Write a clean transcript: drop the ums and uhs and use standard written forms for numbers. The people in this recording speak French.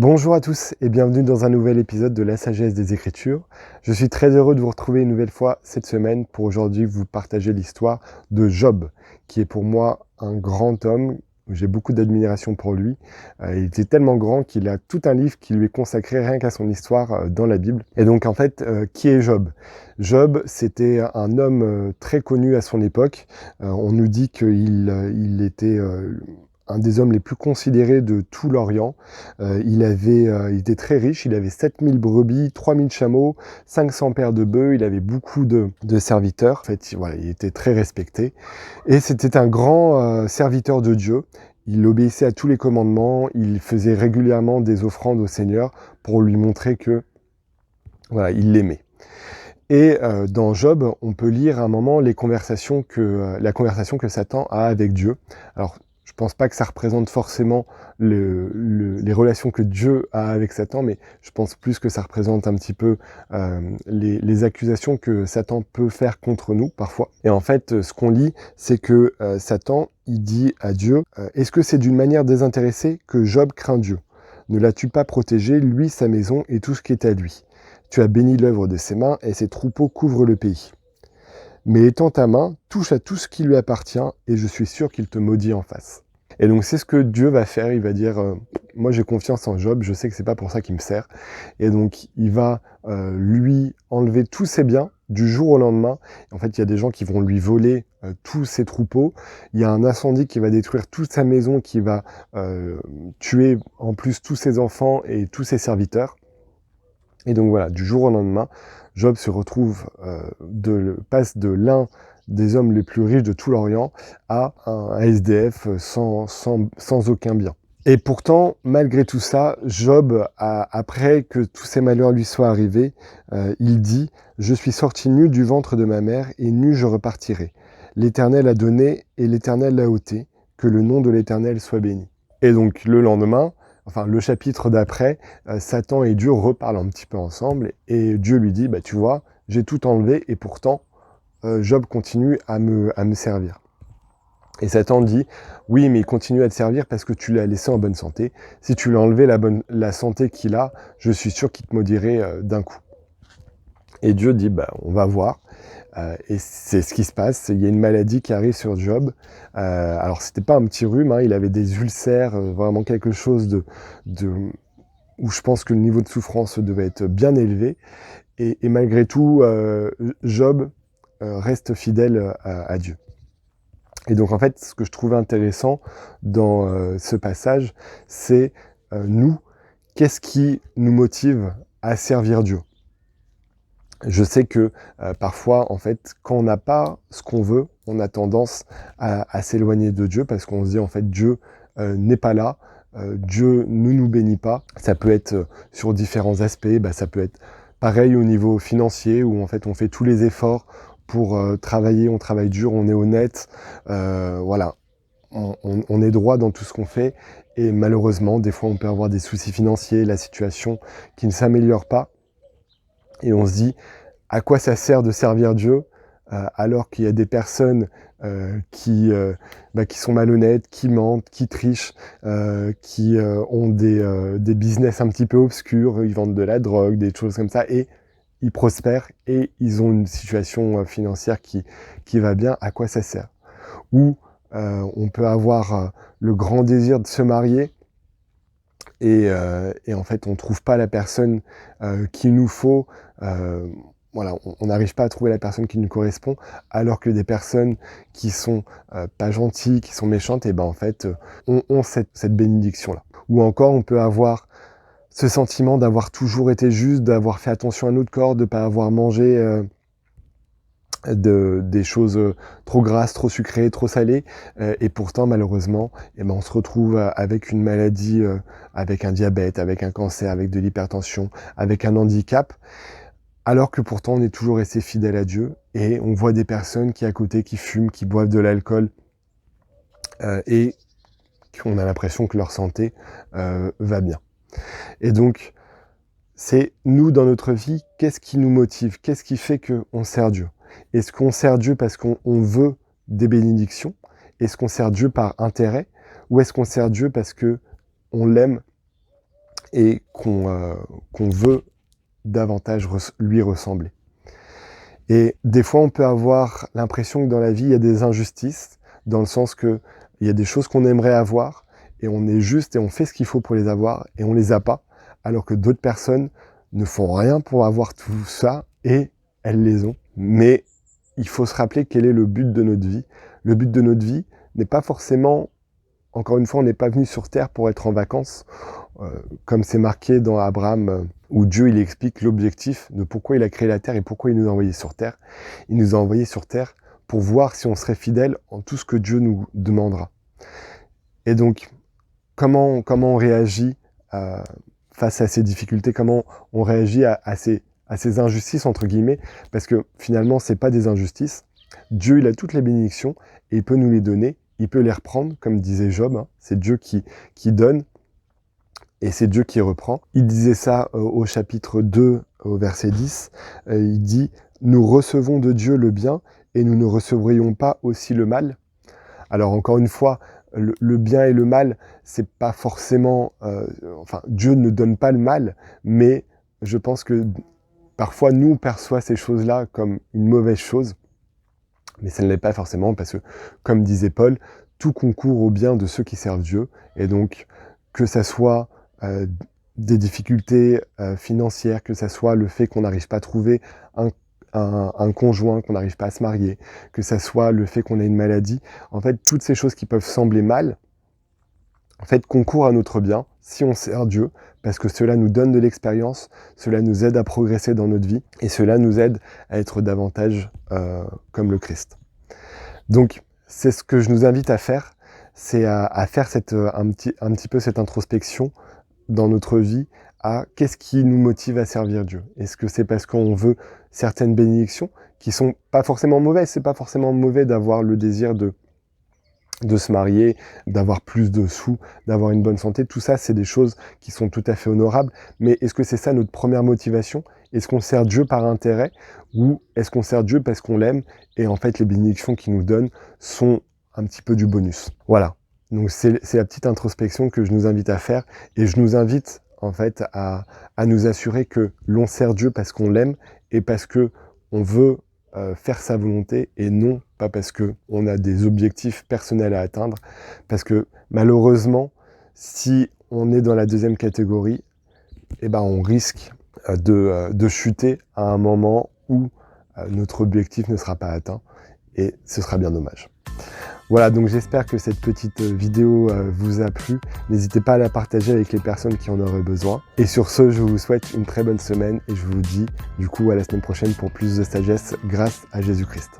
Bonjour à tous et bienvenue dans un nouvel épisode de La Sagesse des Écritures. Je suis très heureux de vous retrouver une nouvelle fois cette semaine pour aujourd'hui vous partager l'histoire de Job, qui est pour moi un grand homme. J'ai beaucoup d'admiration pour lui. Il était tellement grand qu'il a tout un livre qui lui est consacré rien qu'à son histoire dans la Bible. Et donc en fait, qui est Job? Job, c'était un homme très connu à son époque. On nous dit qu'il était un des hommes les plus considérés de tout l'Orient. Il était très riche, il avait 7000 brebis, 3000 chameaux, 500 paires de bœufs, il avait beaucoup de serviteurs. En fait, voilà, il était très respecté. Et c'était un grand serviteur de Dieu. Il obéissait à tous les commandements, il faisait régulièrement des offrandes au Seigneur pour lui montrer que, voilà, il l'aimait. Et dans Job, on peut lire à un moment la conversation que Satan a avec Dieu. Alors, je pense pas que ça représente forcément les relations que Dieu a avec Satan, mais je pense plus que ça représente un petit peu les accusations que Satan peut faire contre nous parfois. Et en fait, ce qu'on lit, c'est que Satan, il dit à Dieu, est-ce que c'est d'une manière désintéressée que Job craint Dieu? Ne l'as-tu pas protégé, lui, sa maison et tout ce qui est à lui? Tu as béni l'œuvre de ses mains, et ses troupeaux couvrent le pays. Mais étends ta main, touche à tout ce qui lui appartient, et je suis sûr qu'il te maudit en face. Et donc c'est ce que Dieu va faire, il va dire, moi j'ai confiance en Job, je sais que c'est pas pour ça qu'il me sert. Et donc il va lui enlever tous ses biens du jour au lendemain. En fait, il y a des gens qui vont lui voler tous ses troupeaux. Il y a un incendie qui va détruire toute sa maison, qui va tuer en plus tous ses enfants et tous ses serviteurs. Et donc voilà, du jour au lendemain, Job se retrouve, passe de l'un des hommes les plus riches de tout l'Orient à un SDF sans aucun bien. Et pourtant, malgré tout ça, Job, après que tous ces malheurs lui soient arrivés, il dit « Je suis sorti nu du ventre de ma mère, et nu je repartirai. L'Éternel a donné, et l'Éternel l'a ôté. Que le nom de l'Éternel soit béni. » Et donc le lendemain, enfin le chapitre d'après, Satan et Dieu reparlent un petit peu ensemble, et Dieu lui dit, bah, tu vois, j'ai tout enlevé, et pourtant, Job continue à me servir. Et Satan dit, oui, mais il continue à te servir parce que tu l'as laissé en bonne santé. Si tu lui as enlevé la santé qu'il a, je suis sûr qu'il te maudirait d'un coup. Et Dieu dit, bah, on va voir. Et c'est ce qui se passe. Il y a une maladie qui arrive sur Job. Alors, c'était pas un petit rhume, hein, il avait des ulcères, vraiment quelque chose où je pense que le niveau de souffrance devait être bien élevé. Et malgré tout, Job reste fidèle à Dieu. Et donc, en fait, ce que je trouvais intéressant dans ce passage, c'est nous, qu'est-ce qui nous motive à servir Dieu? Je sais que parfois, en fait, quand on n'a pas ce qu'on veut, on a tendance à s'éloigner de Dieu parce qu'on se dit, en fait, Dieu n'est pas là, Dieu ne nous bénit pas. Ça peut être sur différents aspects, ça peut être pareil au niveau financier où, en fait, on fait tous les efforts pour travailler, on travaille dur, on est honnête, voilà. On est droit dans tout ce qu'on fait et malheureusement, des fois, on peut avoir des soucis financiers, la situation qui ne s'améliore pas. Et on se dit, à quoi ça sert de servir Dieu alors qu'il y a des personnes qui sont malhonnêtes, qui mentent, qui trichent, qui ont des business un petit peu obscurs, ils vendent de la drogue, des choses comme ça, et ils prospèrent et ils ont une situation financière qui va bien. À quoi ça sert? Ou on peut avoir le grand désir de se marier, et en fait, on ne trouve pas la personne qu'il nous faut. Voilà, on n'arrive pas à trouver la personne qui nous correspond, alors que des personnes qui sont pas gentilles, qui sont méchantes, et en fait, ont cette bénédiction-là. Ou encore, on peut avoir ce sentiment d'avoir toujours été juste, d'avoir fait attention à notre corps, de ne pas avoir mangé des choses trop grasses, trop sucrées, trop salées, et pourtant malheureusement on se retrouve avec une maladie, avec un diabète, avec un cancer, avec de l'hypertension, avec un handicap, alors que pourtant on est toujours resté fidèle à Dieu, et on voit des personnes qui à côté, qui fument, qui boivent de l'alcool, et qu'on a l'impression que leur santé va bien. Et donc c'est nous dans notre vie, qu'est-ce qui nous motive? Qu'est-ce qui fait qu'on sert Dieu? Est-ce qu'on sert Dieu parce qu'on veut des bénédictions? Est-ce qu'on sert Dieu par intérêt? Ou est-ce qu'on sert Dieu parce qu'on l'aime et qu'on veut davantage lui ressembler. Et des fois, on peut avoir l'impression que dans la vie, il y a des injustices, dans le sens que il y a des choses qu'on aimerait avoir, et on est juste et on fait ce qu'il faut pour les avoir, et on les a pas, alors que d'autres personnes ne font rien pour avoir tout ça, et elles les ont. Mais il faut se rappeler quel est le but de notre vie. Le but de notre vie n'est pas forcément, encore une fois, on n'est pas venu sur Terre pour être en vacances, comme c'est marqué dans Abraham, où Dieu il explique l'objectif de pourquoi il a créé la Terre et pourquoi il nous a envoyés sur Terre. Il nous a envoyés sur Terre pour voir si on serait fidèle en tout ce que Dieu nous demandera. Et donc, comment on réagit face à ces difficultés, comment on réagit à ces injustices, entre guillemets, parce que finalement, c'est pas des injustices. Dieu, il a toutes les bénédictions et il peut nous les donner, il peut les reprendre, comme disait Job, hein. C'est Dieu qui donne et c'est Dieu qui reprend. Il disait ça au chapitre 2, au verset 10, il dit « Nous recevons de Dieu le bien et nous ne recevrions pas aussi le mal ». Alors encore une fois, le bien et le mal, c'est pas forcément... Dieu ne donne pas le mal, mais je pense que parfois, nous, on perçoit ces choses-là comme une mauvaise chose, mais ça ne l'est pas forcément parce que, comme disait Paul, tout concourt au bien de ceux qui servent Dieu, et donc que ça soit des difficultés financières, que ça soit le fait qu'on n'arrive pas à trouver un conjoint, qu'on n'arrive pas à se marier, que ça soit le fait qu'on ait une maladie, en fait, toutes ces choses qui peuvent sembler mal, en fait, concourent à notre bien si on sert Dieu, parce que cela nous donne de l'expérience, cela nous aide à progresser dans notre vie, et cela nous aide à être davantage comme le Christ. Donc, c'est ce que je nous invite à faire, c'est à faire un petit peu cette introspection dans notre vie à qu'est-ce qui nous motive à servir Dieu. Est-ce que c'est parce qu'on veut certaines bénédictions qui sont pas forcément mauvaises, c'est pas forcément mauvais d'avoir le désir de se marier, d'avoir plus de sous, d'avoir une bonne santé, tout ça c'est des choses qui sont tout à fait honorables, mais est-ce que c'est ça notre première motivation? Est-ce qu'on sert Dieu par intérêt ou est-ce qu'on sert Dieu parce qu'on l'aime et en fait les bénédictions qu'il nous donne sont un petit peu du bonus? Voilà, donc c'est la petite introspection que je nous invite à faire et je nous invite en fait à nous assurer que l'on sert Dieu parce qu'on l'aime et parce que on veut faire sa volonté et non pas parce qu'on a des objectifs personnels à atteindre. Parce que malheureusement, si on est dans la deuxième catégorie, eh ben, on risque de chuter à un moment où notre objectif ne sera pas atteint et ce sera bien dommage. Voilà, donc j'espère que cette petite vidéo vous a plu. N'hésitez pas à la partager avec les personnes qui en auraient besoin. Et sur ce, je vous souhaite une très bonne semaine et je vous dis du coup à la semaine prochaine pour plus de sagesse grâce à Jésus-Christ.